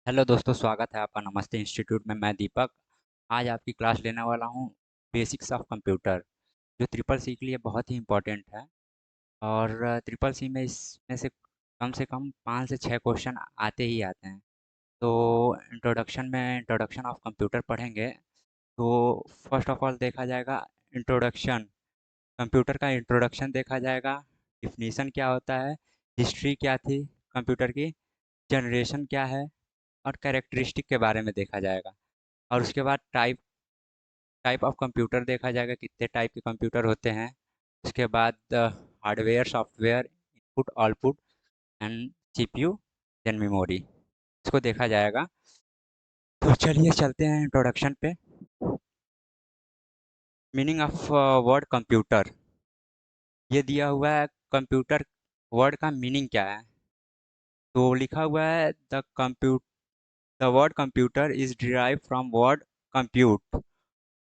Hello दोस्तों, स्वागत है आपका नमस्ते इंस्टीट्यूट में। मैं दीपक आज आपकी क्लास लेने वाला हूँ बेसिक्स ऑफ कंप्यूटर, जो ट्रिपल सी के लिए बहुत ही इम्पोर्टेंट है। और ट्रिपल सी में इसमें से कम 5 से 6 क्वेश्चन आते ही आते हैं। तो इंट्रोडक्शन ऑफ कंप्यूटर पढ़ेंगे। तो फर्स्ट ऑफ ऑल देखा जाएगा इंट्रोडक्शन। कंप्यूटर का इंट्रोडक्शन देखा जाएगा। डिफिनीशन क्या होता है, हिस्ट्री क्या थी कंप्यूटर की, जनरेशन क्या है, और कैरेक्टरिस्टिक के बारे में देखा जाएगा। और उसके बाद टाइप टाइप ऑफ कंप्यूटर देखा जाएगा, कितने टाइप के कंप्यूटर होते हैं। उसके बाद hardware, software, input output and CPU, then memory, इसको देखा जाएगा। तो चलिए चलते हैं इंट्रोडक्शन पे। मीनिंग ऑफ वर्ड कंप्यूटर, ये दिया हुआ है। कंप्यूटर वर्ड का मीनिंग क्या है, तो लिखा हुआ है the word computer is derive from word compute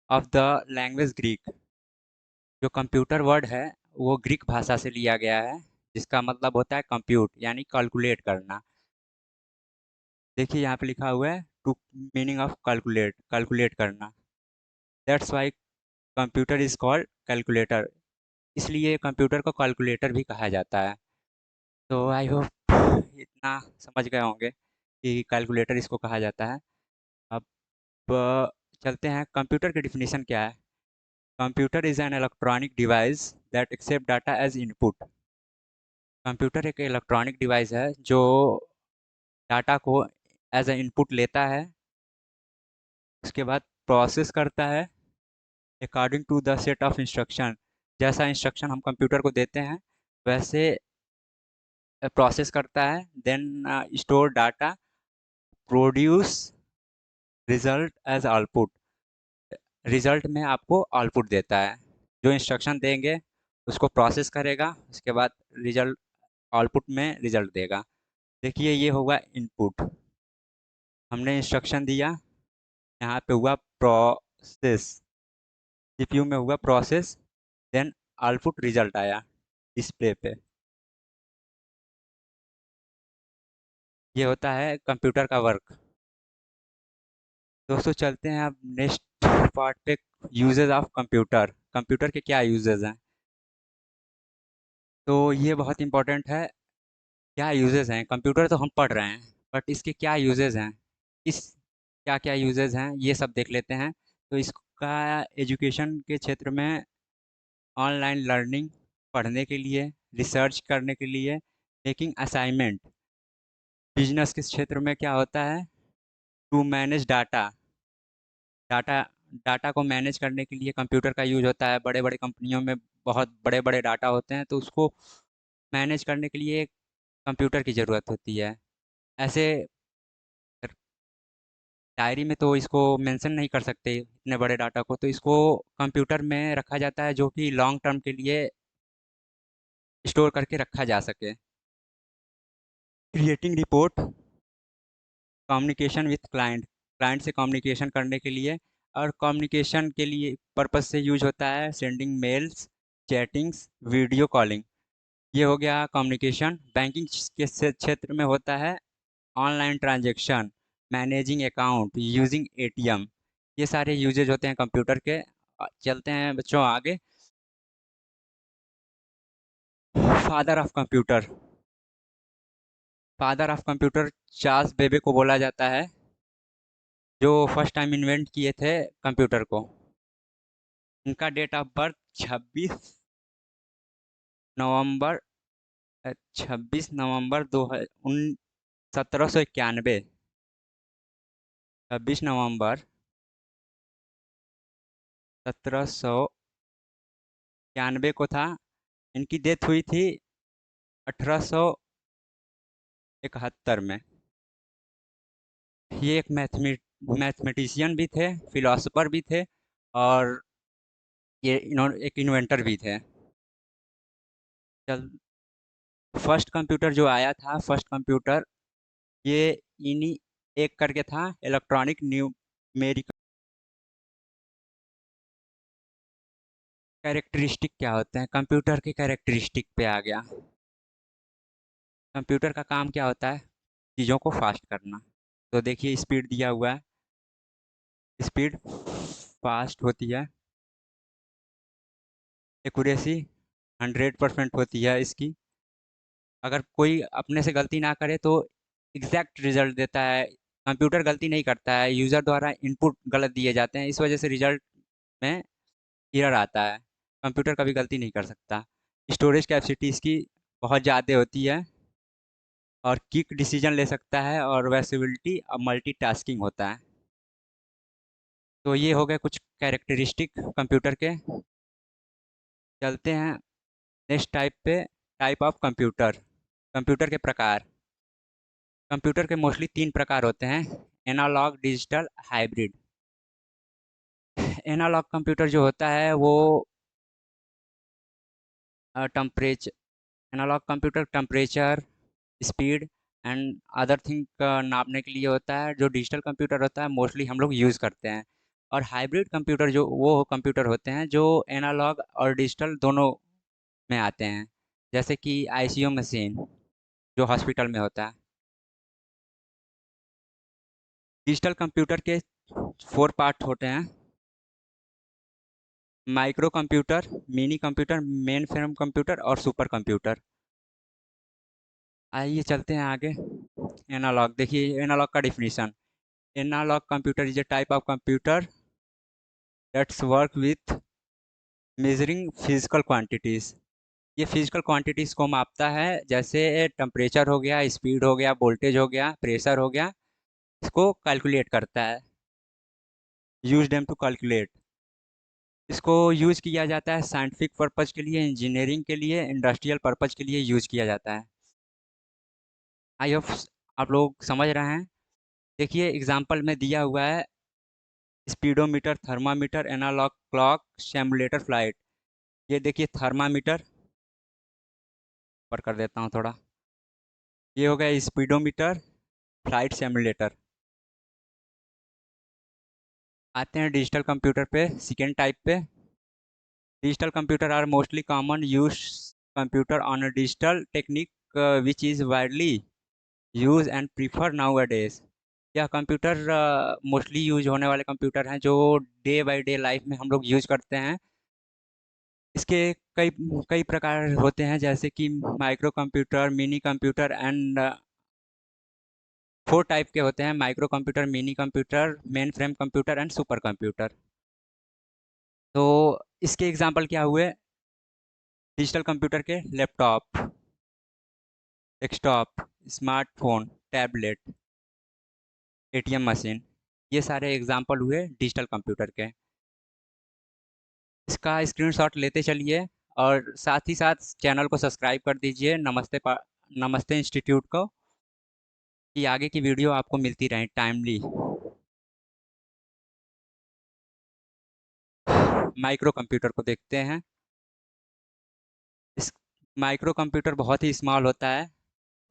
of the language Greek. जो कंप्यूटर वर्ड है वो ग्रीक भाषा से लिया गया है, जिसका मतलब होता है कंप्यूट यानी कैलकुलेट करना। देखिए यहाँ पे लिखा हुआ है to, meaning of calculate, calculate करना। That's why computer is called calculator, इसलिए कंप्यूटर को कैलकुलेटर भी कहा जाता है। तो आई होप इतना समझ गए होंगे कि कैलकुलेटर इसको कहा जाता है। अब चलते हैं, कंप्यूटर की डिफिनीशन क्या है। Computer is an electronic device that accept data as input. Computer एक इलेक्ट्रॉनिक डिवाइस है जो डाटा को एज ए इनपुट लेता है, उसके बाद प्रोसेस करता है according to the set of instruction. जैसा इंस्ट्रक्शन हम कंप्यूटर को देते हैं वैसे प्रोसेस करता है, then store data, produce result as output. Result में आपको आउटपुट देता है। जो इंस्ट्रक्शन देंगे उसको प्रोसेस करेगा, उसके बाद रिजल्ट, आउटपुट में रिजल्ट देगा। देखिए ये होगा इनपुट, हमने इंस्ट्रक्शन दिया, यहाँ पे हुआ प्रोसेस, सीपीयू में हुआ प्रोसेस, देन आउटपुट रिजल्ट आया डिस्प्ले पे। ये होता है कंप्यूटर का वर्क। दोस्तों चलते हैं अब नेक्स्ट पार्ट पे, यूजेस ऑफ कंप्यूटर। कंप्यूटर के क्या यूजेस हैं, तो ये बहुत इंपॉर्टेंट है। क्या यूजेस हैं, कंप्यूटर तो हम पढ़ रहे हैं, बट इसके क्या यूजेस हैं, इस क्या क्या यूजेस हैं ये सब देख लेते हैं। तो इसका एजुकेशन के क्षेत्र में, ऑनलाइन लर्निंग, पढ़ने के लिए, रिसर्च करने के लिए, मेकिंग असाइनमेंट। बिजनेस के क्षेत्र में क्या होता है, टू मैनेज डाटा। डाटा डाटा को मैनेज करने के लिए कंप्यूटर का यूज होता है। बड़े बड़े कंपनियों में बहुत बड़े बड़े डाटा होते हैं, तो उसको मैनेज करने के लिए कंप्यूटर की ज़रूरत होती है। ऐसे डायरी में तो इसको मेंशन नहीं कर सकते इतने बड़े डाटा को, तो इसको कंप्यूटर में रखा जाता है जो कि लॉन्ग टर्म के लिए स्टोर करके रखा जा सके। Creating report, communication with client, client से कम्युनिकेशन करने के लिए, और कम्युनिकेशन के लिए पर्पस से यूज होता है sending mails, chattings, video calling. ये हो गया कम्युनिकेशन। बैंकिंग के क्षेत्र में होता है online transaction, managing account, using ATM. ये सारे यूजेज होते हैं कंप्यूटर के। चलते हैं बच्चों आगे। Father of computer, father of computer Charles बेबे को बोला जाता है, जो फर्स्ट टाइम इन्वेंट किए थे कंप्यूटर को। इनका डेट ऑफ बर्थ 26 नवंबर, 26 नवंबर दो 1791। 26 नवंबर 1791 को था। इनकी डेथ हुई थी 1871 में। ये एक मैथमेटिशियन भी थे, फिलोसोफर भी थे, और ये इन्होंने एक इन्वेंटर भी थे। चल, फर्स्ट कंप्यूटर जो आया था, फर्स्ट कंप्यूटर ये इन्हीं एक करके था, इलेक्ट्रॉनिक न्यूमेरिकल। कैरेक्टरिस्टिक क्या होते हैं, कंप्यूटर के कैरेक्टरिस्टिक पे आ गया। कंप्यूटर का काम क्या होता है, चीज़ों को फास्ट करना। तो देखिए स्पीड दिया हुआ है, स्पीड फास्ट होती है, एक्यूरेसी 100% होती है इसकी। अगर कोई अपने से गलती ना करे तो एग्जैक्ट रिजल्ट देता है। कंप्यूटर गलती नहीं करता है, यूज़र द्वारा इनपुट गलत दिए जाते हैं, इस वजह से रिजल्ट में एरर आता है। कंप्यूटर कभी गलती नहीं कर सकता। स्टोरेज कैपेसिटी इसकी बहुत ज़्यादा होती है और क्विक डिसीजन ले सकता है, और वर्सेबिलिटी और मल्टीटास्किंग होता है। तो ये हो गए कुछ कैरेक्टरिस्टिक कंप्यूटर के। चलते हैं नेक्स्ट टाइप पे, टाइप ऑफ कंप्यूटर, कंप्यूटर के प्रकार। कंप्यूटर के मोस्टली 3 प्रकार होते हैं: analog, digital, hybrid. Analog computer जो होता है वो temperature, analog computer temperature, speed and other thing नापने के लिए होता है। जो डिजिटल कंप्यूटर होता है मोस्टली हम लोग यूज़ करते हैं। और हाइब्रिड कंप्यूटर जो वो कंप्यूटर होते हैं जो एनालॉग और डिजिटल दोनों में आते हैं, जैसे कि आईसीयू मशीन जो हॉस्पिटल में होता है। डिजिटल कंप्यूटर के 4 पार्ट होते हैं: micro computer, mini computer, main frame computer और सुपर कंप्यूटर। आइए चलते हैं आगे। एनालॉग, देखिए एनालॉग का definition: analog computer is a type of computer that's work with measuring physical quantities. ये फिजिकल क्वांटिटीज को मापता है, जैसे टेम्परेचर हो गया, स्पीड हो गया, वोल्टेज हो गया, प्रेशर हो गया, इसको कैलकुलेट करता है। Use them to calculate. इसको यूज़ किया जाता है साइंटिफिक पर्पज़ के लिए, इंजीनियरिंग के लिए, इंडस्ट्रियल पर्पज़ के लिए यूज़ किया जाता है। आई होप आप लोग समझ रहे हैं। देखिए एग्जांपल में दिया हुआ है: speedometer, thermometer, analog clock, simulator flight. ये देखिए थर्मामीटर, पर कर देता हूँ थोड़ा। ये हो गया स्पीडोमीटर, फ्लाइट सिमुलेटर। आते हैं डिजिटल कंप्यूटर पे, सेकेंड टाइप पे। Digital computer are mostly common use computer on a digital technique which is widely use and prefer nowadays. यह कंप्यूटर मोस्टली यूज होने वाले कंप्यूटर हैं जो डे बाय डे लाइफ में हम लोग यूज करते हैं। इसके कई कई प्रकार होते हैं, जैसे कि micro computer, mini computer and 4 type के होते हैं: micro computer, mini computer, main frame computer and super computer. तो इसके एग्जांपल क्या हुए? डिजिटल कंप्यूटर के laptop, desktop, smartphone, tablet, ATM machine, ये सारे एग्जांपल हुए डिजिटल कंप्यूटर के। इसका स्क्रीनशॉट लेते चलिए और साथ ही साथ चैनल को सब्सक्राइब कर दीजिए, नमस्ते इंस्टीट्यूट को, कि आगे की वीडियो आपको मिलती रहे टाइमली। माइक्रो कंप्यूटर को देखते हैं। इस माइक्रो कंप्यूटर बहुत ही स्मॉल होता है।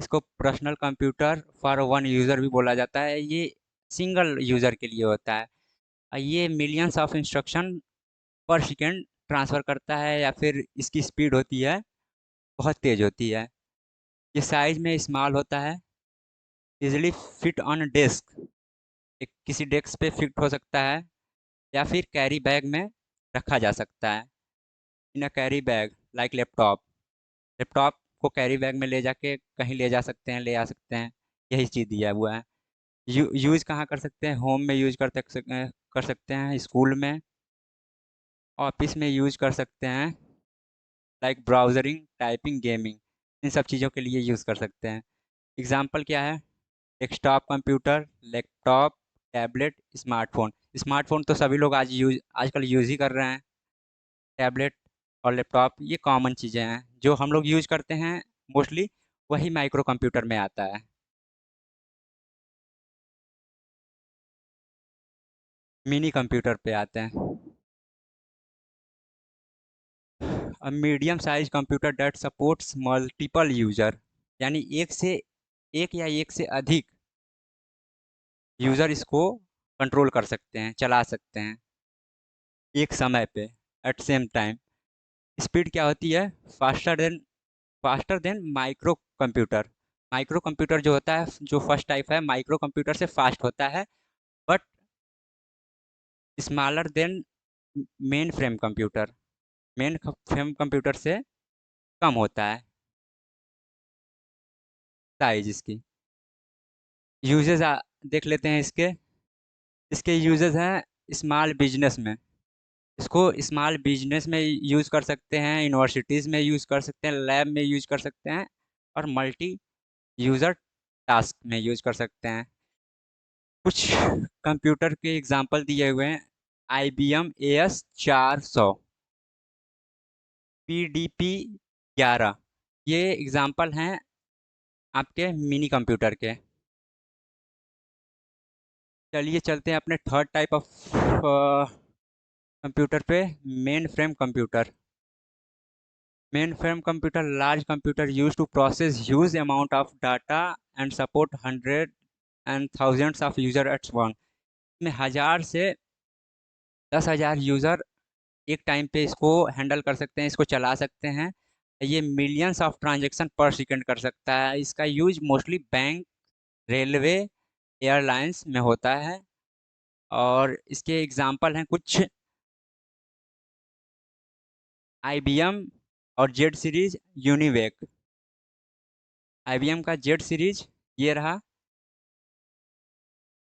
इसको personal computer for one user भी बोला जाता है। ये सिंगल यूज़र के लिए होता है और ये मिलियंस ऑफ इंस्ट्रक्शन पर सेकेंड ट्रांसफ़र करता है, या फिर इसकी स्पीड होती है बहुत तेज़ होती है। ये साइज में स्मॉल होता है, इजीली फिट ऑन डेस्क, एक किसी डेस्क पे फिट हो सकता है, या फिर कैरी बैग में रखा जा सकता है। In a carry bag like laptop, laptop को कैरी बैग में ले जाके कहीं ले जा सकते हैं, ले आ सकते हैं। यही चीज़ दिया हुआ है। यूज़ कहाँ कर सकते हैं? होम में यूज़ कर सकते हैं, स्कूल में, ऑफिस में यूज़ कर सकते हैं, लाइक ब्राउजरिंग, टाइपिंग, गेमिंग, इन सब चीज़ों के लिए यूज़ कर सकते हैं। एग्जाम्पल क्या है? Desktop computer, laptop, tablet, smartphone. Smartphone तो सभी लोग आजकल यूज़ ही कर रहे हैं। टैबलेट और लैपटॉप ये कॉमन चीज़ें हैं जो हम लोग यूज़ करते हैं मोस्टली, वही माइक्रो कंप्यूटर में आता है। मिनी कंप्यूटर पे आते हैं। A medium size computer that supports multiple user, यानी एक या एक से अधिक यूज़र इसको कंट्रोल कर सकते हैं, चला सकते हैं एक समय पे, एट सेम टाइम। स्पीड क्या होती है? Faster than faster than micro computer, micro computer जो होता है, जो फर्स्ट टाइप है, माइक्रो कंप्यूटर से फास्ट होता है, but smaller than main frame computer. Main frame computer से कम होता है साइज इसकी। यूजेस देख लेते हैं इसके। इसके यूजेस हैं स्मॉल बिजनेस में। इसको स्मॉल बिजनेस में यूज़ कर सकते हैं, यूनिवर्सिटीज़ में यूज़ कर सकते हैं, लैब में यूज़ कर सकते हैं, और मल्टी यूज़र टास्क में यूज़ कर सकते हैं। कुछ कंप्यूटर के एग्जांपल दिए हुए हैं। IBM AS400, PDP-11, ये एग्जांपल हैं आपके मिनी कंप्यूटर के। चलिए चलते हैं अपने थर्ड टाइप ऑफ कंप्यूटर पे, main frame computer. Main frame computer large computer use to process huge amount of data and support hundred and thousands of user at one. इसमें 1000 से 10,000 यूज़र एक time पे इसको हैंडल कर सकते हैं, इसको चला सकते हैं। ये मिलियंस ऑफ ट्रांजैक्शन पर सेकंड कर सकता है। इसका use mostly bank, railway, airlines में होता है। और इसके एग्जांपल हैं कुछ। IBM और जेड सीरीज, यूनिवेक। IBM का जेड सीरीज ये रहा।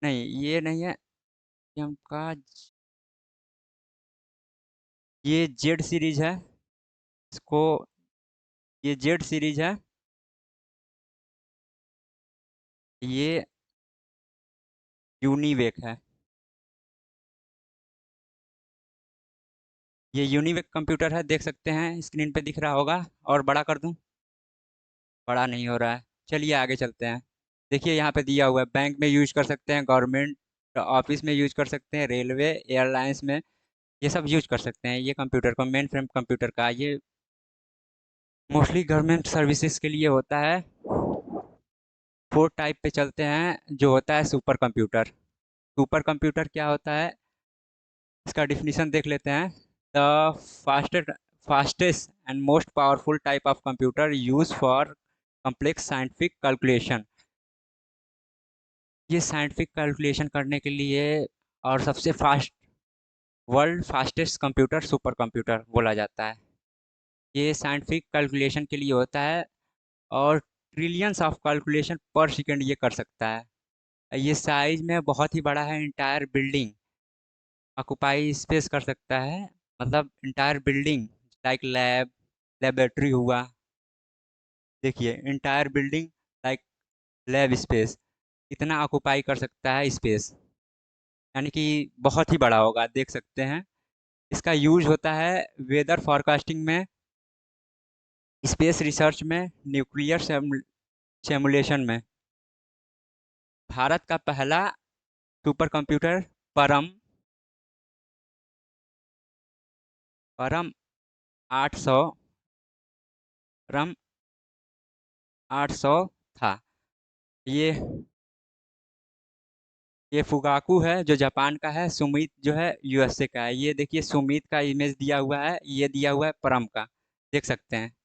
नहीं, ये नहीं है IBM का। ये जेड सीरीज है। इसको, ये जेड सीरीज है। ये यूनिवेक है। ये यूनिवेक कंप्यूटर है, देख सकते हैं स्क्रीन पे दिख रहा होगा। और बड़ा कर दूं? बड़ा नहीं हो रहा है। चलिए आगे चलते हैं। देखिए यहाँ पे दिया हुआ है, बैंक में यूज कर सकते हैं, गवर्नमेंट ऑफिस में यूज कर सकते हैं, रेलवे, एयरलाइंस में ये सब यूज कर सकते हैं। ये कंप्यूटर को, मेन फ्रेम कंप्यूटर का, ये मोस्टली गवर्नमेंट सर्विसेज के लिए होता है। फोर्थ टाइप पे चलते हैं, जो होता है सुपर कंप्यूटर। सुपर कंप्यूटर क्या होता है, इसका डिफिनीशन देख लेते हैं। The fastest fastest and most powerful type of computer use for complex scientific calculation. ये साइंटिफिक कैलकुलेशन करने के लिए, और सबसे fast, world fastest computer super computer बोला जाता है। ये साइंटिफिक कैलकुलेशन के लिए होता है, और ट्रिलियंस ऑफ कैलकुलेशन पर सेकंड ये कर सकता है। ये साइज में बहुत ही बड़ा है। इंटायर बिल्डिंग ऑक्युपाई स्पेस कर सकता है। मतलब entire building, like lab, laboratory हुआ। देखिए entire building, like lab space, इतना ऑक्युपाई कर सकता है स्पेस। यानी कि बहुत ही बड़ा होगा, देख सकते हैं। इसका यूज होता है वेदर फोरकास्टिंग में, स्पेस रिसर्च में, न्यूक्लियर सिमुलेशन में। भारत का पहला सुपर कंप्यूटर परम परम 800 परम 800 था। ये ये फुगाकू है जो जापान का है, सुमित जो है USA का है। ये देखिए सुमित का इमेज दिया हुआ है, ये दिया हुआ है परम का, देख सकते हैं।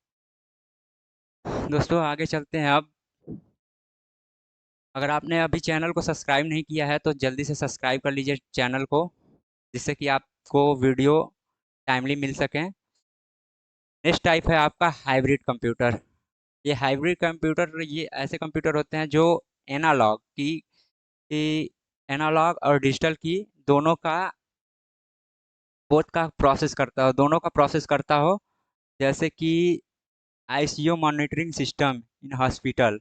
दोस्तों आगे चलते हैं अब। अगर आपने अभी चैनल को सब्सक्राइब नहीं किया है तो जल्दी से सब्सक्राइब कर लीजिए चैनल को, जिससे कि आपको वीडियो टाइमली मिल सकें। नेक्स्ट टाइप है आपका हाइब्रिड कंप्यूटर। ये हाइब्रिड कंप्यूटर, ये ऐसे कंप्यूटर होते हैं जो एनालॉग की एनालॉग और डिजिटल की दोनों का, बोथ का प्रोसेस करता हो, दोनों का प्रोसेस करता हो। जैसे कि ICU monitoring system in hospital,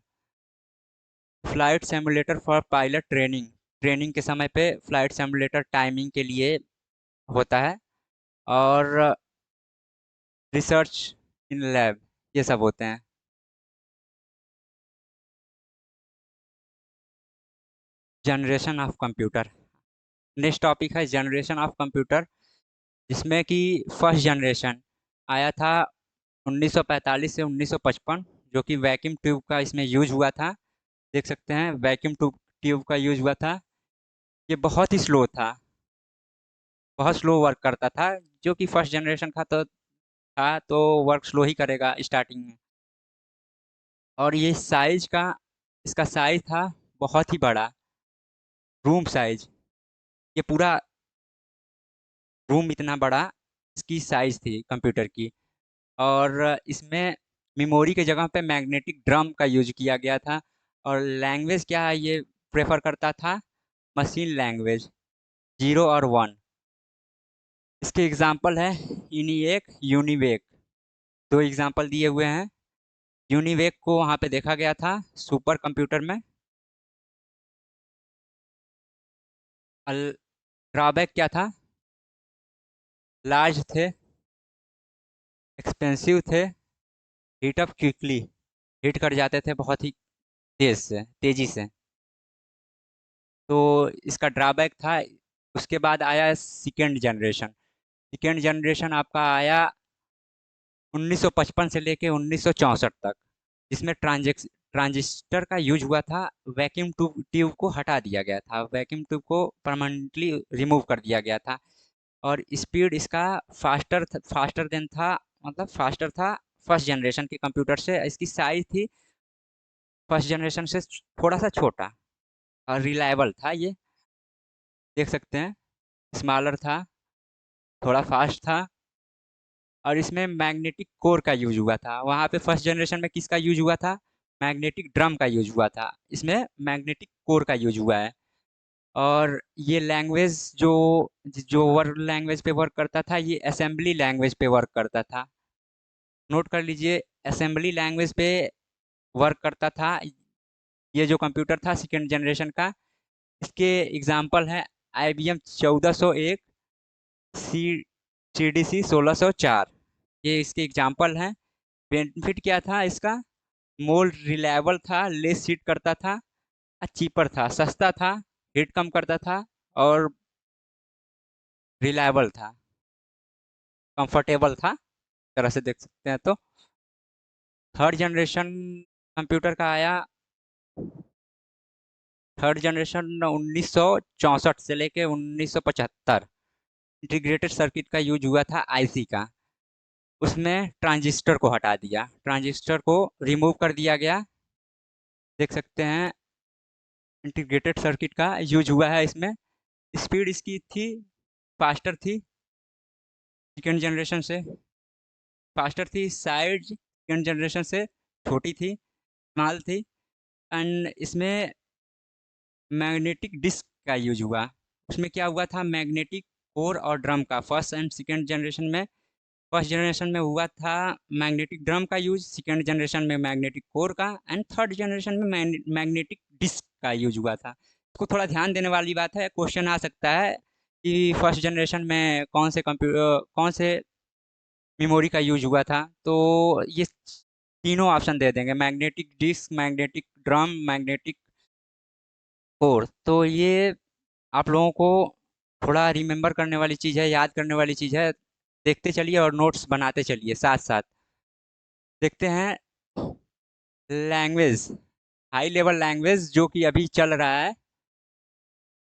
flight simulator for pilot training, training के समय पे फ्लाइट सिमुलेटर टाइमिंग के लिए होता है। और रिसर्च इन लैब, ये सब होते हैं। Generation of computer. Next topic है जनरेशन ऑफ कंप्यूटर, जिसमें कि फर्स्ट जनरेशन आया था 1945 से 1955, जो कि वैक्यूम ट्यूब का इसमें यूज हुआ था। देख सकते हैं वैक्यूम ट्यूब का यूज हुआ था। ये बहुत ही स्लो था, बहुत स्लो वर्क करता था। जो कि फर्स्ट जनरेशन का तो था, तो वर्क स्लो ही करेगा स्टार्टिंग में। और ये साइज का इसका साइज था बहुत ही बड़ा, रूम साइज। ये पूरा रूम इतना बड़ा इसकी साइज थी कंप्यूटर की। और इसमें मेमोरी के जगह पे मैग्नेटिक ड्रम का यूज किया गया था। और लैंग्वेज क्या है, ये प्रेफर करता था मशीन लैंग्वेज, 0 और 1। इसके एग्जांपल है यूनिएक, यूनिवेक। दो एग्जांपल दिए हुए हैं। यूनिवेक को वहाँ पे देखा गया था सुपर कंप्यूटर में। ड्रॉबैक क्या था, लार्ज थे, एक्सपेंसिव थे, हीट अप क्विकली, हीट कर जाते थे बहुत ही तेजी से। तो इसका ड्रॉबैक था। उसके बाद आया सेकेंड जनरेशन। सेकेंड जनरेशन आपका आया 1955 से लेके 1964 तक, जिसमें ट्रांजिस्टर का यूज हुआ था। वैक्यूम ट्यूब को हटा दिया गया था, वैक्यूम ट्यूब को परमानेंटली रिमूव कर दिया गया था। और स्पीड इसका फास्टर देन था, मतलब फास्टर था फर्स्ट जनरेशन के कंप्यूटर से। इसकी साइज थी फर्स्ट जनरेशन से थोड़ा सा छोटा, और रिलायबल था ये, देख सकते हैं। स्मॉलर था, थोड़ा फास्ट था। और इसमें मैग्नेटिक कोर का यूज हुआ था। वहाँ पे फर्स्ट जनरेशन में किसका यूज हुआ था, मैग्नेटिक ड्रम का यूज हुआ था। इसमें मैग्नेटिक कोर का यूज हुआ है। और ये लैंग्वेज जो जो वर्क लैंग्वेज पे वर्क करता था, ये असेंबली लैंग्वेज पे वर्क करता था। नोट कर लीजिए, असेंबली लैंग्वेज पे वर्क करता था ये जो कंप्यूटर था सेकेंड जनरेशन का। इसके एग्जांपल है IBM 1401, सी CDC 1604। ये इसके एग्जांपल हैं। बेनिफिट क्या था इसका, मोर रिलायबल था, लेस हीट करता था, चीपर था, सस्ता था, हीट कम करता था, और रिलायबल था, कंफर्टेबल था, तरह से देख सकते हैं। तो थर्ड जनरेशन कंप्यूटर का आया, थर्ड जनरेशन 1964 से लेके 1975। इंटीग्रेटेड सर्किट का यूज हुआ था IC का। उसमें ट्रांजिस्टर को हटा दिया, ट्रांजिस्टर को रिमूव कर दिया गया, देख सकते हैं। इंटीग्रेटेड सर्किट का यूज हुआ है इसमें। स्पीड इसकी थी, फास्टर थी सेकेंड जनरेशन से, फास्टर थी। साइज सेकेंड जनरेशन से छोटी थी, स्मॉल थी। एंड इसमें मैग्नेटिक डिस्क का यूज हुआ। उसमें क्या हुआ था, मैग्नेटिक कोर और ड्रम का फर्स्ट एंड सेकेंड जनरेशन में। फर्स्ट जनरेशन में हुआ था मैग्नेटिक ड्रम का यूज, सेकेंड जनरेशन में मैग्नेटिक कोर का, एंड थर्ड जनरेशन में मैग्नेटिक डिस्क का यूज हुआ था। इसको थोड़ा ध्यान देने वाली बात है, क्वेश्चन आ सकता है कि फर्स्ट जनरेशन में कौन से मेमोरी का यूज हुआ था। तो ये तीनों ऑप्शन दे देंगे, magnetic disk, magnetic drum, magnetic core. तो ये आप लोगों को थोड़ा रिमेम्बर करने वाली चीज़ है, याद करने वाली चीज़ है। देखते चलिए और नोट्स बनाते चलिए साथ साथ। देखते हैं लैंग्वेज, हाई लेवल लैंग्वेज जो कि अभी चल रहा है।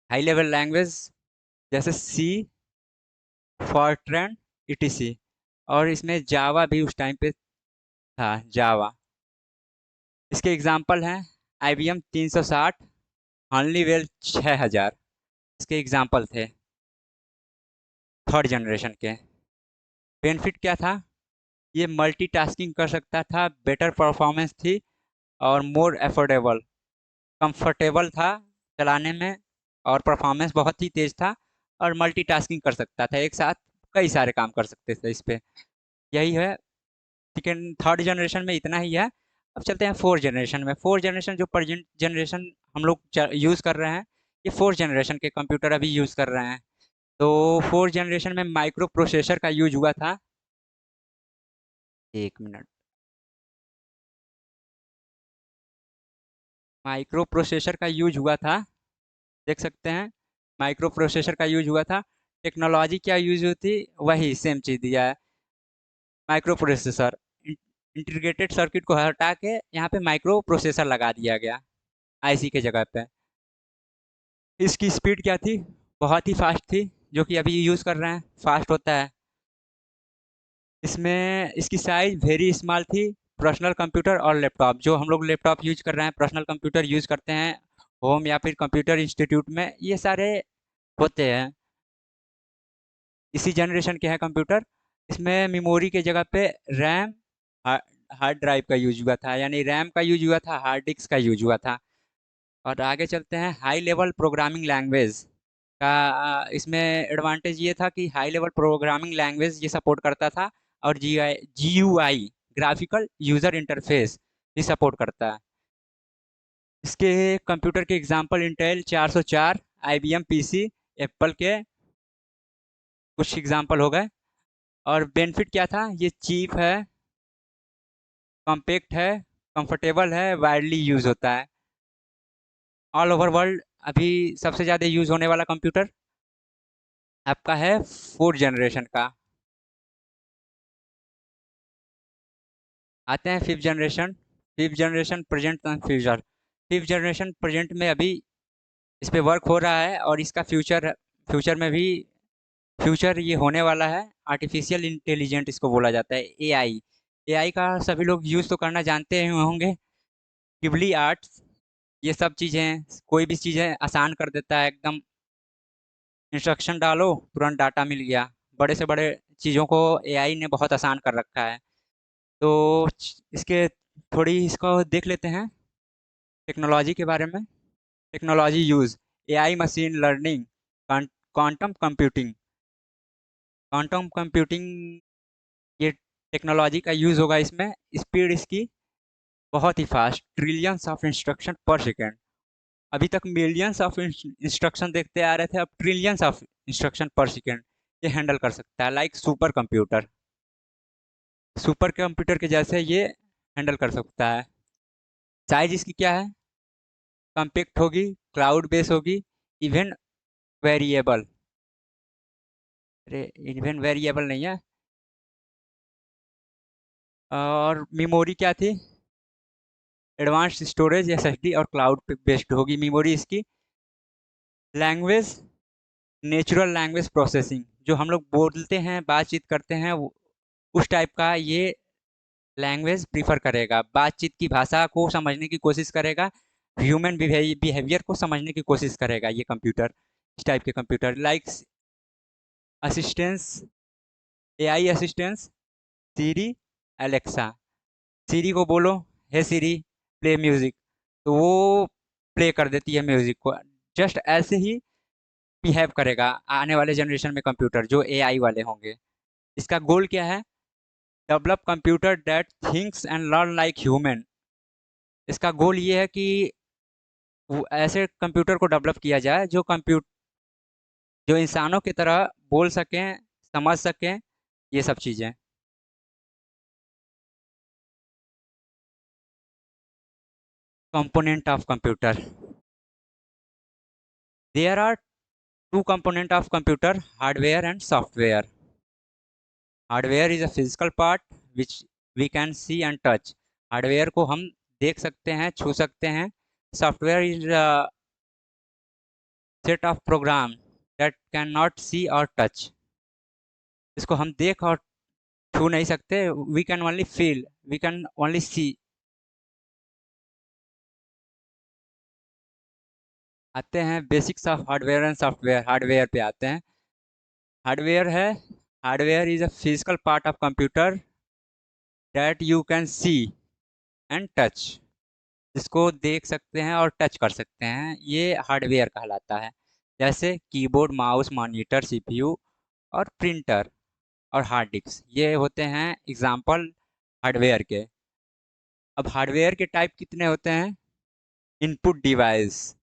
हाई लेवल लैंग्वेज जैसे सी, फॉरट्रैन, ETC। और इसमें जावा भी उस टाइम पे था, जावा। इसके एग्जांपल हैं IBM 360, हॉलीवेल 6000। इसके एग्जांपल थे थर्ड जनरेशन के। बेनिफिट क्या था, ये मल्टीटास्किंग कर सकता था, बेटर परफॉर्मेंस थी, और मोर अफोर्डेबल, कंफर्टेबल था चलाने में, और परफॉर्मेंस बहुत ही तेज था। और मल्टीटास्किंग कर सकता था, एक साथ कई सारे काम कर सकते थे इस पे। यही है सेकेंड थर्ड जनरेशन में, इतना ही है। अब चलते हैं फोर्थ जनरेशन में। फोर्थ जनरेशन जो प्रेजेंट जनरेशन हम लोग यूज़ कर रहे हैं, ये फोर्थ जनरेशन के कंप्यूटर अभी यूज़ कर रहे हैं। तो फोर्थ जनरेशन में माइक्रो प्रोसेसर का यूज हुआ था। एक मिनट, माइक्रो प्रोसेसर का यूज हुआ था, देख सकते हैं। माइक्रो प्रोसेसर का यूज हुआ था। टेक्नोलॉजी क्या यूज हुई थी, वही सेम चीज़ दिया है, माइक्रो प्रोसेसर। इंटीग्रेटेड सर्किट को हटा के यहाँ पे माइक्रो प्रोसेसर लगा दिया गया IC के जगह पे। इसकी स्पीड क्या थी, बहुत ही फास्ट थी, जो कि अभी यूज़ कर रहे हैं, फास्ट होता है। इसमें इसकी साइज वेरी स्मॉल थी, पर्सनल कंप्यूटर और लैपटॉप, जो हम लोग लैपटॉप यूज कर रहे हैं, पर्सनल कंप्यूटर यूज करते हैं होम या फिर कंप्यूटर इंस्टीट्यूट में, ये सारे होते हैं इसी जनरेशन के हैं कंप्यूटर। इसमें मेमोरी के जगह पे रैम, हार्ड ड्राइव का यूज हुआ था, यानी रैम का यूज हुआ था, हार्ड डिस्क का यूज हुआ था। और आगे चलते हैं, हाई लेवल प्रोग्रामिंग लैंग्वेज का। इसमें एडवांटेज ये था कि हाई लेवल प्रोग्रामिंग लैंग्वेज ये सपोर्ट करता था, और GUI, ग्राफिकल यूजर इंटरफेस, ये सपोर्ट करता है। इसके कंप्यूटर के example Intel 404, IBM PC, Apple के कुछ एग्जांपल हो गए। और बेनिफिट क्या था, ये चीप है, कॉम्पैक्ट है, कंफर्टेबल है, वायरली यूज होता है ऑल ओवर वर्ल्ड। अभी सबसे ज़्यादा यूज होने वाला कंप्यूटर आपका है फोर्थ जनरेशन का। आते हैं fifth generation. Fifth generation present and future. Fifth generation present में अभी इस पे वर्क हो रहा है, और इसका फ्यूचर, फ्यूचर में भी फ्यूचर ये होने वाला है। आर्टिफिशियल इंटेलिजेंट इसको बोला जाता है, AI। AI का सभी लोग यूज़ तो करना जानते ही होंगे। गिबली आर्ट्स, ये सब चीज़ें, कोई भी चीज़ें आसान कर देता है एकदम। इंस्ट्रक्शन डालो, तुरंत डाटा मिल गया। बड़े से बड़े चीज़ों को AI ने बहुत आसान कर रखा है। तो इसके थोड़ी इसको देख लेते हैं टेक्नोलॉजी के बारे में। Technology use, AI, machine learning, quantum computing. Quantum computing, ये टेक्नोलॉजी का यूज़ होगा इसमें। स्पीड इसकी बहुत ही फास्ट, ट्रिलियंस ऑफ इंस्ट्रक्शन पर सेकेंड। अभी तक मिलियंस ऑफ इंस्ट्रक्शन देखते आ रहे थे, अब ट्रिलियंस ऑफ इंस्ट्रक्शन पर सेकेंड ये हैंडल कर सकता है, like super computer. Super computer के जैसे ये हैंडल कर सकता है। साइज इसकी क्या है, कम्पैक्ट होगी, क्लाउड बेस होगी, इवन वेरिएबल। अरे, इवन वेरिएबल नहीं है। और मेमोरी क्या थी, एडवांस्ड स्टोरेज, SSD और क्लाउड पे बेस्ड होगी मेमोरी इसकी। लैंग्वेज, नेचुरल लैंग्वेज प्रोसेसिंग, जो हम लोग बोलते हैं, बातचीत करते हैं, उस टाइप का ये लैंग्वेज प्रीफर करेगा। बातचीत की भाषा को समझने की कोशिश करेगा, ह्यूमन बिहेवियर को समझने की कोशिश करेगा ये कंप्यूटर। इस टाइप के computer, like assistance, AI assistance, Siri, Alexa. Siri को बोलो, हे सीरी, प्ले म्यूजिक, तो वो प्ले कर देती है म्यूजिक को। जस्ट ऐसे ही बिहेव करेगा आने वाले जनरेशन में कंप्यूटर, जो AI वाले होंगे। इसका गोल क्या है, develop computer that thinks and learn like human. इसका गोल ये है कि वो ऐसे कंप्यूटर को डेवलप किया जाए जो जो इंसानों की तरह बोल सकें, समझ सकें, ये सब चीज़ें। Component of computer, there are two component of computer, hardware and software. Hardware is a physical part which we can see and touch. Hardware को हम देख सकते हैं, छू सकते हैं। Software is a set of program that can not see और touch. इसको हम देख और छू नहीं सकते, we can only feel, we can only see. आते हैं basics of hardware and software. Hardware पे आते हैं। हार्डवेयर है, hardware is a physical part of computer that you can see and touch. जिसको देख सकते हैं और टच कर सकते हैं, ये हार्डवेयर कहलाता है। जैसे कीबोर्ड, माउस, मॉनिटर, CPU और प्रिंटर और हार्ड डिस्क, ये होते हैं एग्जाम्पल हार्डवेयर के। अब हार्डवेयर के टाइप कितने होते हैं, input device,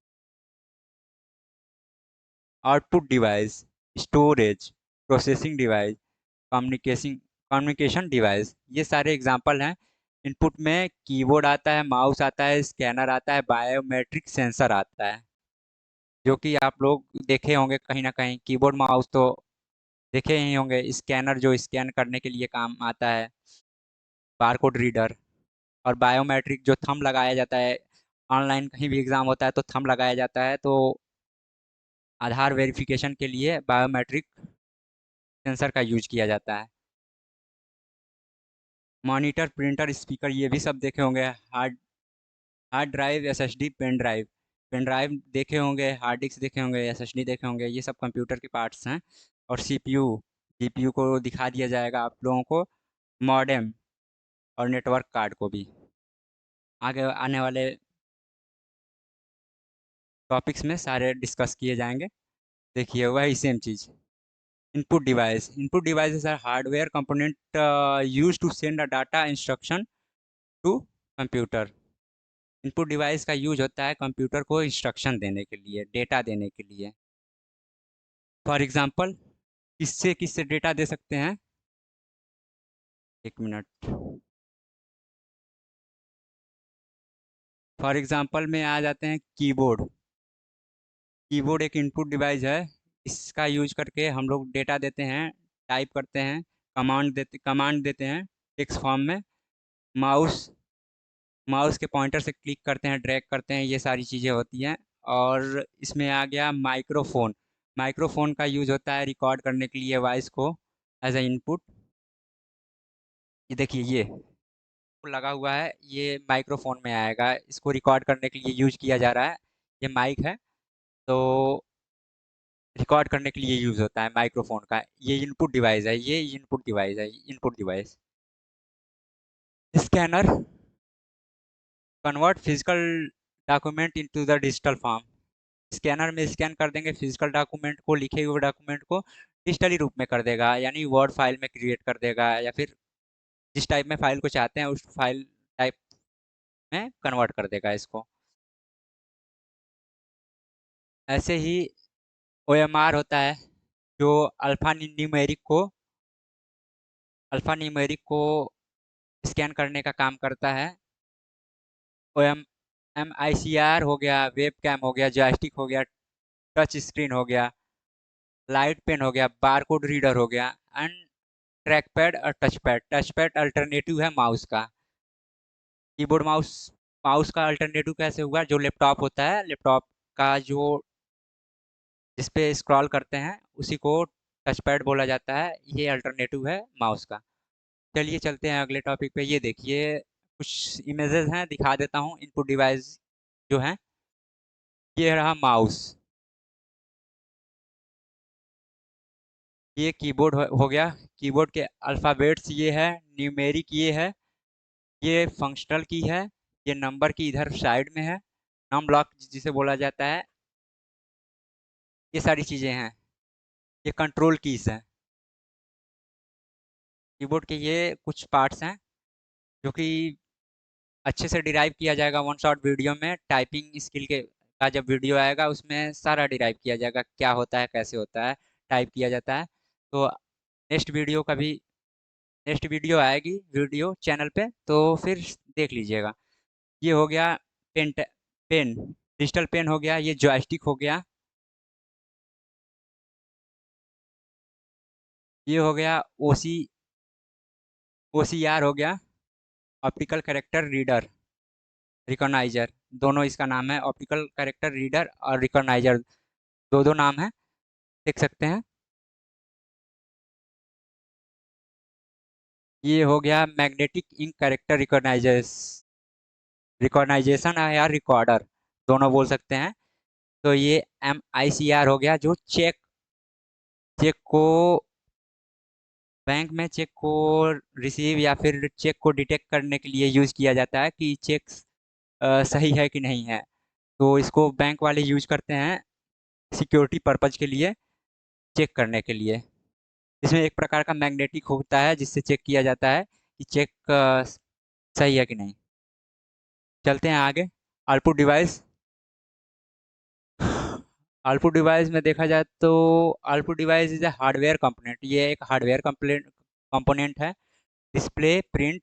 output device, storage, processing device, communication communication device, ये सारे एग्जांपल हैं। इनपुट में कीबोर्ड आता है, माउस आता है, स्कैनर आता है, बायोमेट्रिक सेंसर आता है, जो कि आप लोग देखे होंगे कहीं ना कहीं। कीबोर्ड माउस तो देखे ही होंगे। स्कैनर जो स्कैन करने के लिए काम आता है, बारकोड रीडर। और बायोमेट्रिक, जो थंब लगाया जाता है, ऑनलाइन कहीं भी एग्ज़ाम होता है तो थंब लगाया जाता है, तो आधार वेरिफिकेशन के लिए बायोमेट्रिक सेंसर का यूज किया जाता है। मॉनिटर, प्रिंटर, स्पीकर, ये भी सब देखे होंगे। Hard hard drive, SSD, pen drive. Pen drive देखे होंगे, हार्ड डिस्क देखे होंगे, एसएसडी देखे होंगे, ये सब कंप्यूटर के पार्ट्स हैं। और सीपीयू, जीपीयू को दिखा दिया जाएगा आप लोगों को, मॉडेम और नेटवर्क कार्ड को भी आगे आने वाले टॉपिक्स में सारे डिस्कस किए जाएंगे। देखिए वही सेम चीज़। Input devices are hardware component use to send a data instruction to computer. Input device का यूज होता है कंप्यूटर को इंस्ट्रक्शन देने के लिए, डेटा देने के लिए। फॉर एग्जांपल, किससे किससे डेटा दे सकते हैं? एक मिनट। फॉर एग्जांपल में आ जाते हैं कीबोर्ड। कीबोर्ड एक इनपुट डिवाइस है। इसका यूज करके हम लोग डेटा देते हैं, टाइप करते हैं, कमांड देते हैं टेक्स्ट फॉर्म में। माउस माउस के पॉइंटर से क्लिक करते हैं, ड्रैग करते हैं, ये सारी चीज़ें होती हैं। और इसमें आ गया माइक्रोफोन। माइक्रोफोन का यूज होता है रिकॉर्ड करने के लिए वॉइस को एज ए इनपुट। ये देखिए, ये लगा हुआ है, ये माइक्रोफोन में आएगा, इसको रिकॉर्ड करने के लिए यूज किया जा रहा है। ये माइक है, तो रिकॉर्ड करने के लिए यूज होता है माइक्रोफोन का। ये इनपुट डिवाइस है, ये इनपुट डिवाइस है, input device. Scanner convert physical document into the digital form. Scanner में स्कैन कर देंगे फिजिकल डॉक्यूमेंट को, लिखे हुए डॉक्यूमेंट को डिजिटली रूप में कर देगा, यानी वर्ड फाइल में क्रिएट कर देगा, या फिर जिस टाइप में फाइल को चाहते हैं उस फाइल टाइप में कन्वर्ट कर देगा इसको। ऐसे ही ओएमआर होता है, जो अल्फा न्यूमेरिक को स्कैन करने का काम करता है। ओ एम आई सी आर हो गया, वेब कैम हो गया, जॉयस्टिक हो गया, टच स्क्रीन हो गया, लाइट पेन हो गया, बारकोड रीडर हो गया, एंड ट्रैक पैड और touch pad. Touch pad alternative है माउस का। कीबोर्ड माउस माउस का अल्टरनेटिव कैसे हुआ? जो लैपटॉप होता है, लैपटॉप का जो जिस पे स्क्रॉल करते हैं उसी को टच पैड बोला जाता है। ये अल्टरनेटिव है माउस का। चलिए चलते हैं अगले टॉपिक पे। ये देखिए, कुछ इमेजेस हैं, दिखा देता हूँ इनपुट डिवाइस जो है। ये रहा माउस, ये कीबोर्ड हो गया। कीबोर्ड के अल्फ़ाबेट्स ये है, न्यूमेरिक ये है, ये फंक्शनल की है, ये नंबर की इधर साइड में है, नम ब्लॉक जिसे बोला जाता है। ये सारी चीज़ें हैं, ये कंट्रोल कीज हैं। कीबोर्ड के ये कुछ पार्ट्स हैं जो कि अच्छे से डिराइव किया जाएगा वन शॉट वीडियो में। टाइपिंग स्किल के का जब वीडियो आएगा उसमें सारा डिराइव किया जाएगा, क्या होता है, कैसे होता है, टाइप किया जाता है। तो नेक्स्ट वीडियो का भी नेक्स्ट वीडियो आएगी वीडियो चैनल पे, तो फिर देख लीजिएगा। ये हो गया पेन, डिजिटल पेन हो गया, ये जॉयस्टिक हो गया, ये हो गया ओ सी आर हो गया, ऑप्टिकल कैरेक्टर रीडर, रिकॉग्नाइजर। दोनों इसका नाम है, ऑप्टिकल कैरेक्टर रीडर और रिकॉग्नाइजर, दो दो नाम है, देख सकते हैं। ये हो गया मैग्नेटिक इंक कैरेक्टर रिकॉग्नाइजेशन या रिकॉर्डर, दोनों बोल सकते हैं। तो ये MICR हो गया, जो चेक चेक को बैंक में चेक को रिसीव या फिर चेक को डिटेक्ट करने के लिए यूज़ किया जाता है कि चेक सही है कि नहीं है। तो इसको बैंक वाले यूज करते हैं सिक्योरिटी पर्पज के लिए, चेक करने के लिए। इसमें एक प्रकार का मैग्नेटिक होता है जिससे चेक किया जाता है कि चेक सही है कि नहीं। चलते हैं आगे। Output device. आउटपुट डिवाइस में देखा जाए तो output device is a hardware component. ये एक हार्डवेयर कंपोनेंट है। Display, print,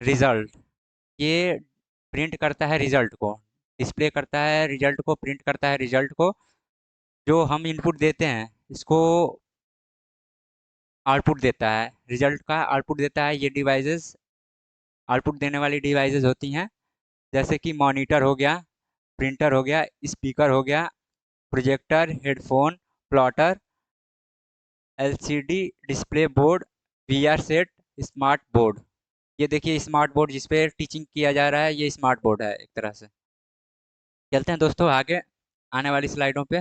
result. ये प्रिंट करता है रिजल्ट को, डिस्प्ले करता है रिजल्ट को, प्रिंट करता है रिजल्ट को। जो हम इनपुट देते हैं इसको आउटपुट देता है, रिजल्ट का आउटपुट देता है। ये डिवाइसेस आउटपुट देने वाली डिवाइसेस होती हैं, जैसे कि मॉनिटर हो गया, प्रिंटर हो गया, स्पीकर हो गया, projector, headphone, plotter, LCD display board, we are set smart board. ये देखिए स्मार्ट बोर्ड जिस पे टीचिंग किया जा रहा है, ये स्मार्ट बोर्ड है एक तरह से। चलते हैं दोस्तों आगे आने वाली स्लाइडों पे।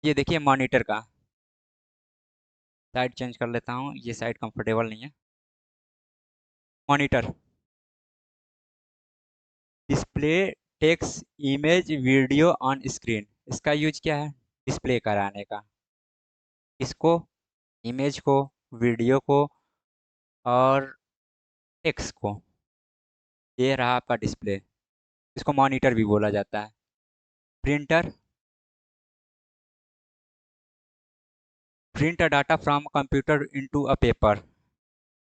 ये देखिए मॉनिटर का, साइड चेंज कर लेता हूँ, ये साइड कंफर्टेबल नहीं है। Monitor display text image video on screen. इसका यूज क्या है? डिस्प्ले कराने का। इसको, इमेज को, वीडियो को और टेक्स्ट को। ये रहा आपका डिस्प्ले, इसको मॉनिटर भी बोला जाता है। Printer print a data from computer into a paper.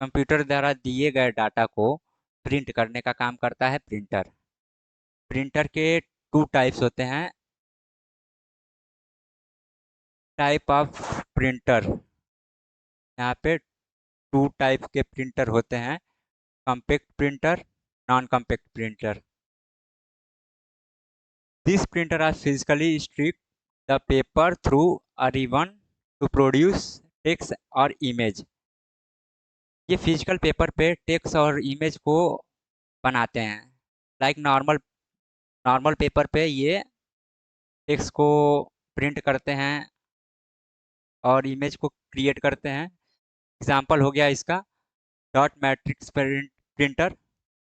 Computer द्वारा दिए गए डाटा को प्रिंट करने का काम करता है प्रिंटर। प्रिंटर के टू टाइप्स होते हैं। टाइप ऑफ प्रिंटर, यहाँ पे टू टाइप के प्रिंटर होते हैं। Compact printer, non compact printer. This printer are physically strip the paper through a ribbon to produce text और इमेज। ये फिजिकल पेपर पे टेक्स्ट और इमेज को बनाते हैं। लाइक नॉर्मल नॉर्मल पेपर पे ये टेक्स्ट को प्रिंट करते हैं और इमेज को क्रिएट करते हैं। एग्जाम्पल हो गया इसका dot matrix printer,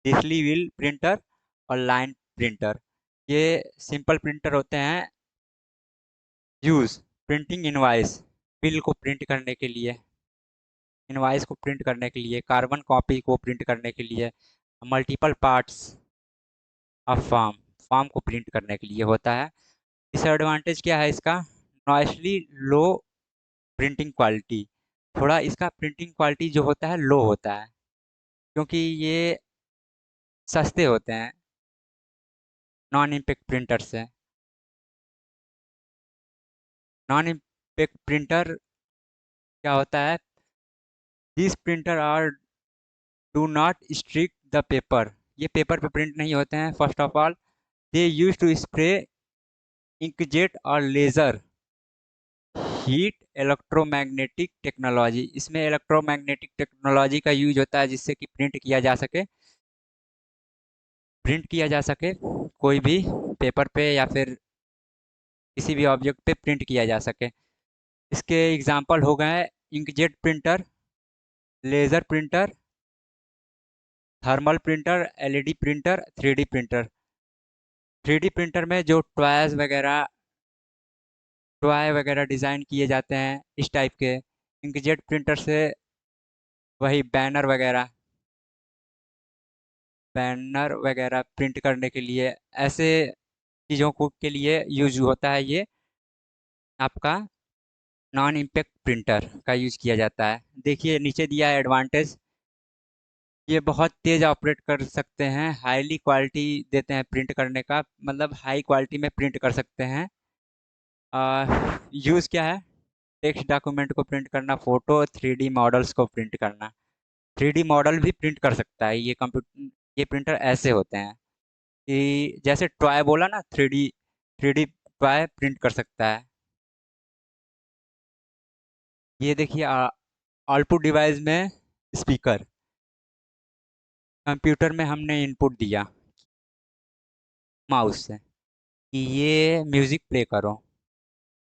daisy wheel printer और लाइन प्रिंटर। ये सिंपल प्रिंटर होते हैं। यूज प्रिंटिंग इनवाइस, बिल को प्रिंट करने के लिए, इनवाइस को प्रिंट करने के लिए, कार्बन कॉपी को प्रिंट करने के लिए, multiple parts of form, form को प्रिंट करने के लिए होता है। डिसएडवांटेज क्या है इसका? नॉइसली लो प्रिंटिंग क्वालिटी। थोड़ा इसका प्रिंटिंग क्वालिटी जो होता है लो होता है, क्योंकि ये सस्ते होते हैं नॉन इम्पैक्ट प्रिंटर से। नॉन इम्पैक्ट प्रिंटर क्या होता है? This printer are do not strike the paper. ये पेपर पे प्रिंट नहीं होते हैं। First of all they use to spray inkjet और लेज़र हीट इलेक्ट्रोमैग्नेटिक टेक्नोलॉजी। इसमें इलेक्ट्रोमैग्नेटिक टेक्नोलॉजी का यूज होता है जिससे कि प्रिंट किया जा सके कोई भी पेपर पे या फिर किसी भी ऑब्जेक्ट पे प्रिंट किया जा सके। इसके एग्जांपल हो गए inkjet printer, laser printer, thermal printer, LED printer, 3D printer. 3D printer में जो टॉय वगैरह डिज़ाइन किए जाते हैं इस टाइप के। इंकजेट प्रिंटर से वही बैनर वगैरह प्रिंट करने के लिए, ऐसे चीज़ों को के लिए यूज होता है ये आपका नॉन इम्पैक्ट प्रिंटर का यूज किया जाता है। देखिए नीचे दिया है एडवांटेज। ये बहुत तेज ऑपरेट कर सकते हैं, हाईली क्वालिटी देते हैं प्रिंट करने का, मतलब हाई क्वालिटी में प्रिंट कर सकते हैं। यूज़ क्या है? टेक्स्ट डॉक्यूमेंट को प्रिंट करना, फोटो 3D मॉडल्स को प्रिंट करना। 3D मॉडल भी प्रिंट कर सकता है ये कंप्यूटर। ये प्रिंटर ऐसे होते हैं कि जैसे टॉय बोला ना, 3D टॉय प्रिंट कर सकता है। ये देखिए आउटपुट डिवाइस में स्पीकर। कंप्यूटर में हमने इनपुट दिया माउस से कि ये म्यूज़िक प्ले करो,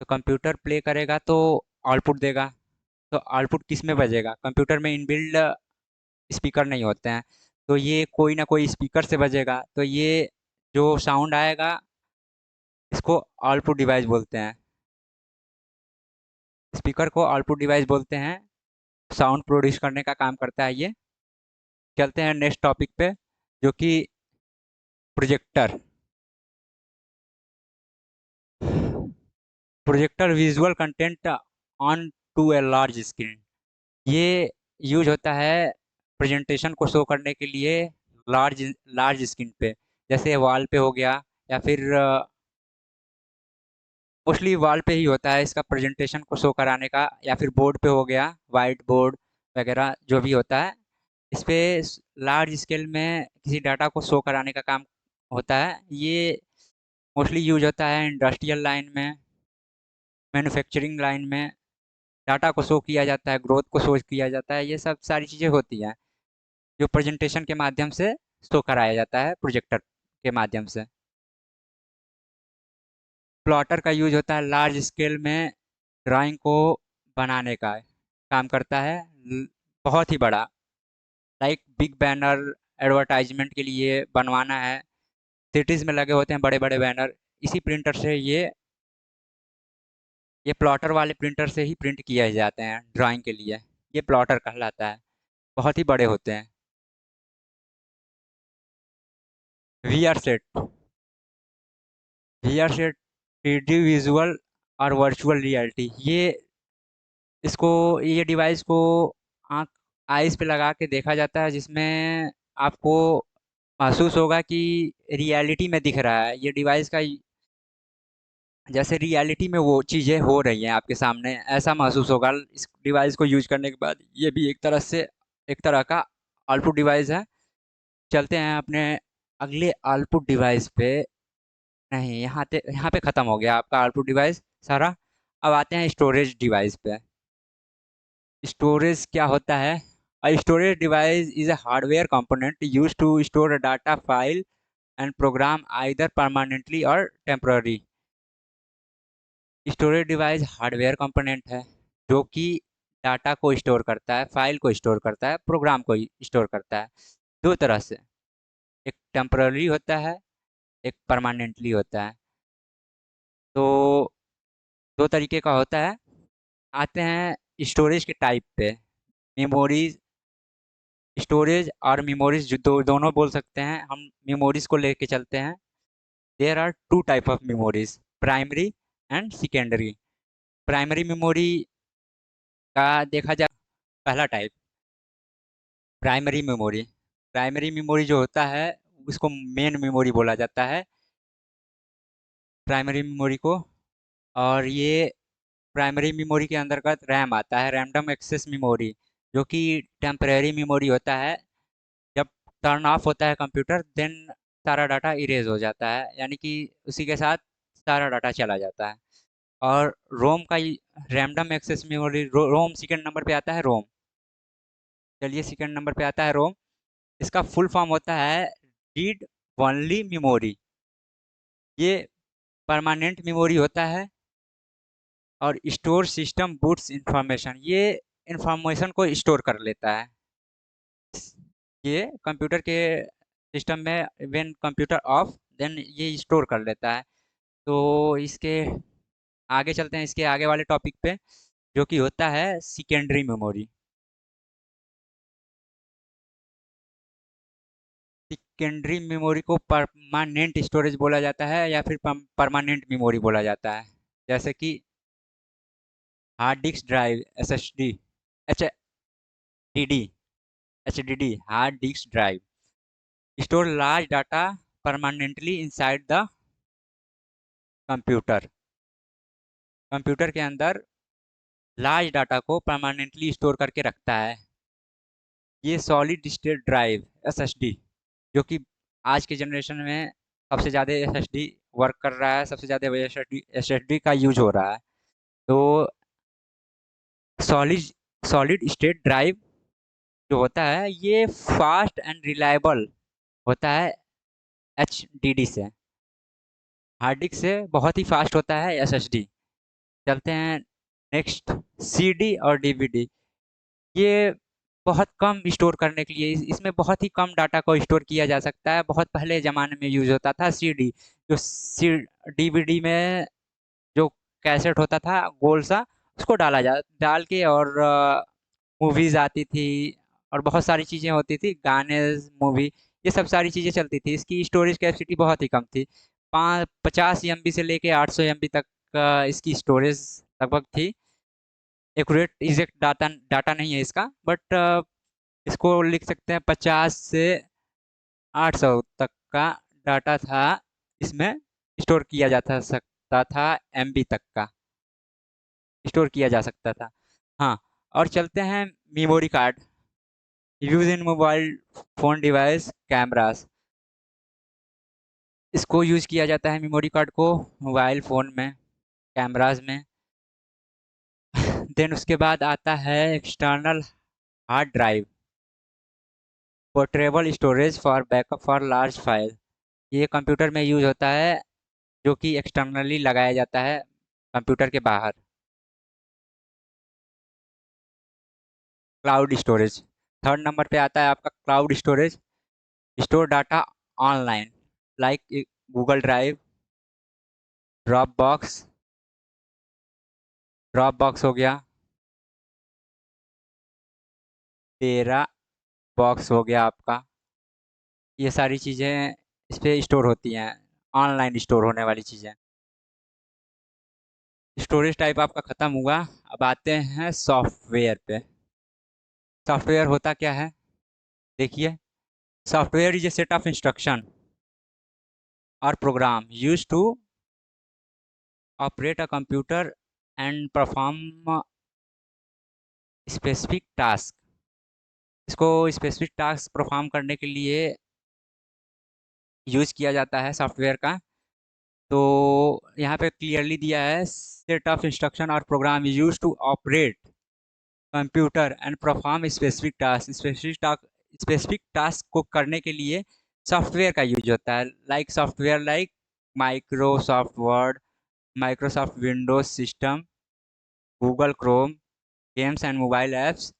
तो कंप्यूटर प्ले करेगा तो आउटपुट देगा। तो आउटपुट किस में बजेगा? कंप्यूटर में इनबिल्ड स्पीकर नहीं होते हैं, तो ये कोई ना कोई स्पीकर से बजेगा। तो ये जो साउंड आएगा इसको आउटपुट डिवाइस बोलते हैं। स्पीकर को आउटपुट डिवाइस बोलते हैं। साउंड प्रोड्यूस करने का काम करता है ये। चलते हैं नेक्स्ट टॉपिक पे, जो कि projector. Projector visual content on to a large screen. ये यूज होता है प्रेजेंटेशन को शो करने के लिए लार्ज लार्ज स्क्रीन पे, जैसे वॉल पे हो गया या फिर मोस्टली वॉल पे ही होता है इसका प्रेजेंटेशन को शो कराने का, या फिर बोर्ड पे हो गया, वाइट बोर्ड वगैरह जो भी होता है। इस पे लार्ज स्केल में किसी डाटा को शो कराने का काम होता है। ये मोस्टली यूज होता है इंडस्ट्रियल लाइन में, मैन्युफैक्चरिंग लाइन में, डाटा को शो किया जाता है, ग्रोथ को शो किया जाता है, ये सब सारी चीज़ें होती हैं जो प्रेजेंटेशन के माध्यम से शो कराया जाता है प्रोजेक्टर के माध्यम से। प्लॉटर का यूज होता है लार्ज स्केल में ड्राइंग को बनाने का काम करता है, बहुत ही बड़ा, लाइक बिग बैनर, एडवर्टाइजमेंट के लिए बनवाना है, सिटीज़ में लगे होते हैं बड़े बड़े बैनर, इसी प्रिंटर से ये प्लॉटर वाले प्रिंटर से ही प्रिंट किए जाते हैं ड्राइंग के लिए। ये प्लॉटर कहलाता है, बहुत ही बड़े होते हैं। V are set, V are set 3D visual और वर्चुअल रियलिटी, इसको ये डिवाइस को आँख आइज़ पे लगा के देखा जाता है, जिसमें आपको महसूस होगा कि रियलिटी में दिख रहा है। ये डिवाइस का जैसे रियलिटी में वो चीज़ें हो रही हैं आपके सामने, ऐसा महसूस होगा इस डिवाइस को यूज करने के बाद। ये भी एक तरह का आउटपुट डिवाइस है। चलते हैं अपने अगले आउटपुट डिवाइस पे। नहीं, यहाँ पे ख़त्म हो गया आपका आउटपुट डिवाइस सारा। अब आते हैं स्टोरेज डिवाइस पे। स्टोरेज क्या होता है? A storage device is a hardware component use to store a data file and program either permanently और temporary. Storage device hardware component है जो कि डाटा को स्टोर करता है, फाइल को स्टोर करता है, प्रोग्राम को स्टोर करता है। दो तरह से, एक टेम्पररी होता है, एक परमानेंटली होता है। तो दो तरीके का होता है। आते हैं स्टोरेज के टाइप पे। मेमोरीज, स्टोरेज और मेमोरीज जो दोनों बोल सकते हैं हम। मेमोरीज को लेके चलते हैं। There are two type of memories, primary and secondary. Primary memory का देखा जाए, पहला type primary memory. Primary memory जो होता है उसको मेन मेमोरी बोला जाता है, प्राइमरी मेमोरी को। और ये प्राइमरी मेमोरी के अंतर्गत रैम आता है, रैंडम एक्सेस मेमोरी, जो कि टेम्परेरी मेमोरी होता है। जब टर्न ऑफ होता है कंप्यूटर, देन सारा डाटा इरेज हो जाता है, यानी कि उसी के साथ सारा डाटा चला जाता है। और रोम का रैंडम एक्सेस मेमोरी, रोम सेकंड नंबर पे आता है, रोम। चलिए, सेकंड नंबर पे आता है रोम। इसका फुल फॉर्म होता है रीड ओनली मेमोरी। ये परमानेंट मेमोरी होता है और स्टोर सिस्टम बूट्स इंफॉर्मेशन, ये इंफॉर्मेशन को स्टोर कर लेता है। ये कंप्यूटर के सिस्टम में व्हेन कंप्यूटर ऑफ, देन ये स्टोर कर लेता है। तो इसके आगे चलते हैं, इसके आगे वाले टॉपिक पे, जो कि होता है सेकेंडरी मेमोरी। सेकेंडरी मेमोरी को परमानेंट स्टोरेज बोला जाता है या फिर परमानेंट मेमोरी बोला जाता है। जैसे कि hard disk drive, S S D, H D D, H D D, hard disk drive store large data permanently inside the computer. Computer के अंदर लार्ज डाटा को परमानेंटली स्टोर करके रखता है। ये सॉलिड स्टेट ड्राइव, एसएसडी, जो कि आज के जनरेशन में सबसे ज़्यादा एसएसडी वर्क कर रहा है, सबसे ज़्यादा एसएसडी का यूज हो रहा है। तो सॉलिड सॉलिड स्टेट ड्राइव जो होता है ये फास्ट एंड रिलायबल होता है एचडीडी से। हार्ड डिस्क से बहुत ही फास्ट होता है एसएसडी। चलते हैं नेक्स्ट, सीडी और डीवीडी। ये बहुत कम स्टोर करने के लिए, इसमें बहुत ही कम डाटा को स्टोर किया जा सकता है। बहुत पहले ज़माने में यूज़ होता था सीडी, जो सी डीवीडी में जो कैसेट होता था गोल सा, उसको डाल के, और मूवीज़ आती थी और बहुत सारी चीज़ें होती थी, गाने, मूवी, ये सब सारी चीज़ें चलती थी। इसकी स्टोरेज कैपेसिटी बहुत ही कम थी, 50 MB से लेके 800 MB तक इसकी स्टोरेज लगभग थी। एक्यूरेट एग्जैक्ट डाटा डाटा नहीं है इसका, बट इसको लिख सकते हैं 50 से 800 तक का डाटा था इसमें, स्टोर किया जाता सकता था, एमबी तक का स्टोर किया जा सकता था। हाँ, और चलते हैं memory card. Use in mobile phone device cameras, इसको यूज किया जाता है मेमोरी कार्ड को मोबाइल फोन में, कैमरास में। देन उसके बाद आता है external hard drive, portable storage for backup for large file. ये कंप्यूटर में यूज होता है, जो कि एक्सटर्नली लगाया जाता है कंप्यूटर के बाहर। क्लाउड स्टोरेज, थर्ड नंबर पे आता है आपका cloud storage. Store data online, like Google drive, drop box, drop box हो गया, टेरा बॉक्स हो गया आपका। ये सारी चीज़ें इस पे स्टोर होती हैं, ऑनलाइन स्टोर होने वाली चीज़ें। स्टोरेज टाइप आपका ख़त्म हुआ। अब आते हैं सॉफ्टवेयर पे। सॉफ्टवेयर होता क्या है, देखिए। Software is a set of instruction और program use to operate a computer and perform specific task. इसको स्पेसिफिक टास्क परफॉर्म करने के लिए यूज किया जाता है सॉफ्टवेयर का। तो यहाँ पे क्लियरली दिया है, सेट ऑफ इंस्ट्रक्शन और program use to operate computer and perform specific task. Specific task को करने के लिए सॉफ्टवेयर का यूज होता है। Like software like Microsoft Word, Microsoft Windows system, Google Chrome, games and mobile apps.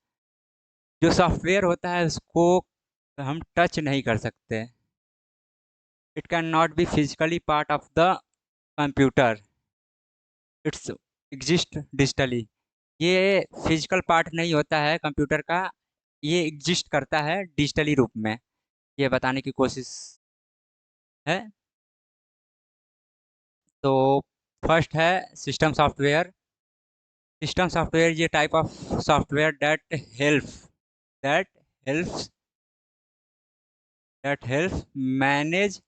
जो सॉफ्टवेयर होता है उसको हम टच नहीं कर सकते। It can not be physically part of the computer, it's exist digitally. ये फिजिकल पार्ट नहीं होता है कंप्यूटर का, ये एग्जिस्ट करता है डिजिटली रूप में। ये बताने की कोशिश है। तो फर्स्ट है सिस्टम सॉफ्टवेयर। सिस्टम सॉफ्टवेयर ये type of software that helps that help manage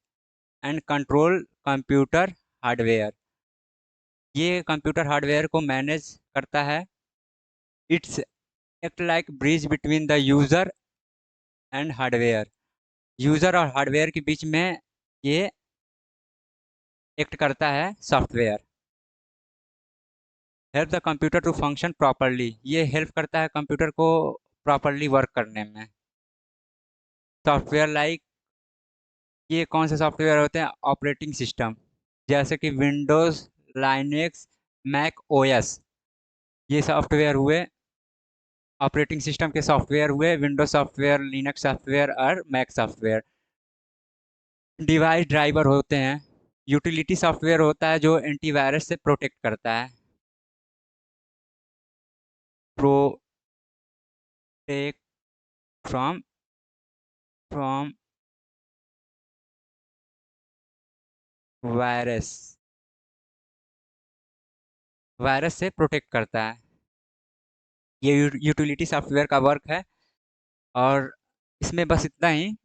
and control computer hardware. ये कंप्यूटर हार्डवेयर को मैनेज करता है। It's act like bridge between the user and hardware. User और हार्डवेयर के बीच में ये एक्ट करता है software. Help the computer to function properly, ये हेल्प करता है कंप्यूटर को प्रॉपरली वर्क करने में। सॉफ्टवेयर लाइक, ये कौन से सॉफ्टवेयर होते हैं, ऑपरेटिंग सिस्टम, जैसे कि विंडोज़, लाइनेक्स, मैक ओएस। ये सॉफ्टवेयर हुए, ऑपरेटिंग सिस्टम के सॉफ्टवेयर हुए, विंडोज सॉफ्टवेयर, लिनक्स सॉफ्टवेयर और मैक सॉफ्टवेयर। डिवाइस ड्राइवर होते हैं। यूटिलिटी सॉफ्टवेयर होता है जो एंटीवायरस से प्रोटेक्ट करता है। Protect from from virus, virus से प्रोटेक्ट करता है। ये यूटिलिटी सॉफ्टवेयर का वर्क है। और इसमें बस इतना ही।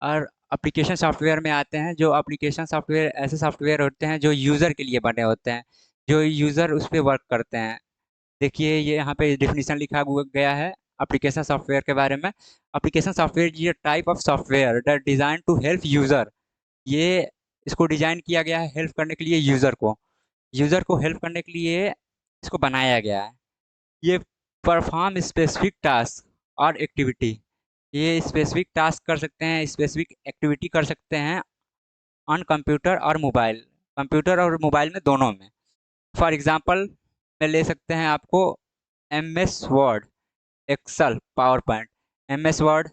और एप्लीकेशन सॉफ्टवेयर में आते हैं। जो एप्लीकेशन सॉफ्टवेयर ऐसे सॉफ्टवेयर होते हैं जो यूज़र के लिए बने होते हैं, जो यूज़र उस पर वर्क करते हैं। देखिए ये यहाँ पे डिफिनीशन लिखा गया है एप्लीकेशन सॉफ्टवेयर के बारे में। एप्लीकेशन सॉफ्टवेयर ये type of software that design to help user. ये इसको डिज़ाइन किया गया है हेल्प करने के लिए यूज़र को हेल्प करने के लिए इसको बनाया गया है। ये परफॉर्म स्पेसिफिक टास्क और एक्टिविटी, ये स्पेसिफिक टास्क कर सकते हैं, स्पेसिफिक एक्टिविटी कर सकते हैं ऑन कंप्यूटर और मोबाइल, कंप्यूटर और मोबाइल में दोनों में। फॉर एग्जांपल में ले सकते हैं आपको M S Word, Excel, PowerPoint. M S Word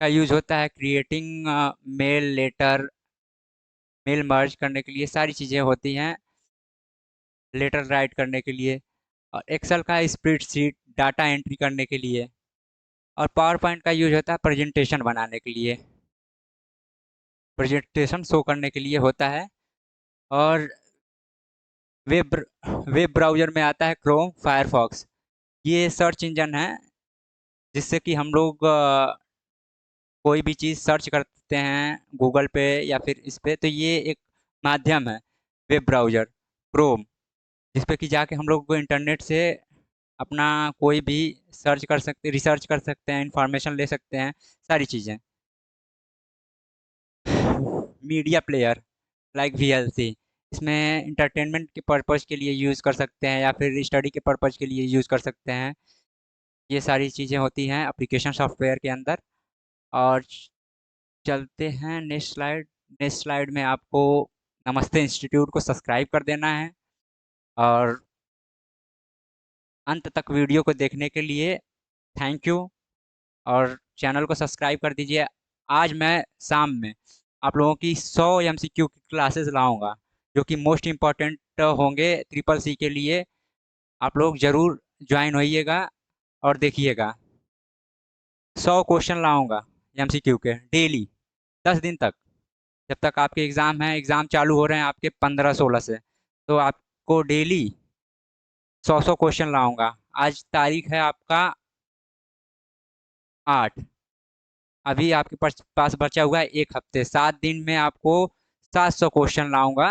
का यूज होता है creating mail letter, mail merge करने के लिए सारी चीज़ें होती हैं, लेटर राइट करने के लिए। और एक्सेल का स्प्रेडशीट डाटा एंट्री करने के लिए। और पावर पॉइंट का यूज होता है प्रेजेंटेशन बनाने के लिए, प्रेजेंटेशन शो करने के लिए होता है। और वेब वेब ब्राउज़र में आता है क्रोम, फायरफॉक्स। ये सर्च इंजन है जिससे कि हम लोग कोई भी चीज़ सर्च करते हैं गूगल पे या फिर इस पे, तो ये एक माध्यम है वेब ब्राउज़र क्रोम, जिस पे कि जाके हम लोग को इंटरनेट से अपना कोई भी सर्च कर सकते, रिसर्च कर सकते हैं, इंफॉर्मेशन ले सकते हैं, सारी चीज़ें। मीडिया प्लेयर लाइक वीएलसी, इसमें इंटरटेनमेंट के पर्पज़ के लिए यूज़ कर सकते हैं या फिर स्टडी के पर्पज़ के लिए यूज़ कर सकते हैं। ये सारी चीज़ें होती हैं एप्लीकेशन सॉफ्टवेयर के अंदर। और चलते हैं नेक्स्ट स्लाइड। नेक्स्ट स्लाइड में आपको नमस्ते इंस्टीट्यूट को सब्सक्राइब कर देना है और अंत तक वीडियो को देखने के लिए थैंक यू। और चैनल को सब्सक्राइब कर दीजिए। आज मैं शाम में आप लोगों की 100 एमसीक्यू की क्लासेस लाऊंगा जो कि मोस्ट इम्पॉर्टेंट होंगे ट्रिपल सी के लिए। आप लोग ज़रूर ज्वाइन होइएगा और देखिएगा। 100 क्वेश्चन लाऊंगा एमसीक्यू के डेली 10 दिन तक। जब तक आपके एग्ज़ाम हैं, एग्ज़ाम चालू हो रहे हैं आपके 15-16 से, तो आपको डेली 100 क्वेश्चन लाऊंगा। आज तारीख है आपका 8। अभी आपके पास बचा हुआ है 1 हफ्ते। 7 दिन में आपको 700 क्वेश्चन लाऊंगा।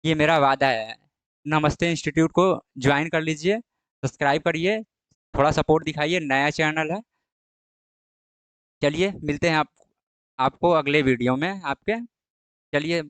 ये मेरा वादा है। नमस्ते इंस्टीट्यूट को ज्वाइन कर लीजिए, सब्सक्राइब करिए, थोड़ा सपोर्ट दिखाइए, नया चैनल है। चलिए मिलते हैं आपको अगले वीडियो में आपके। चलिए।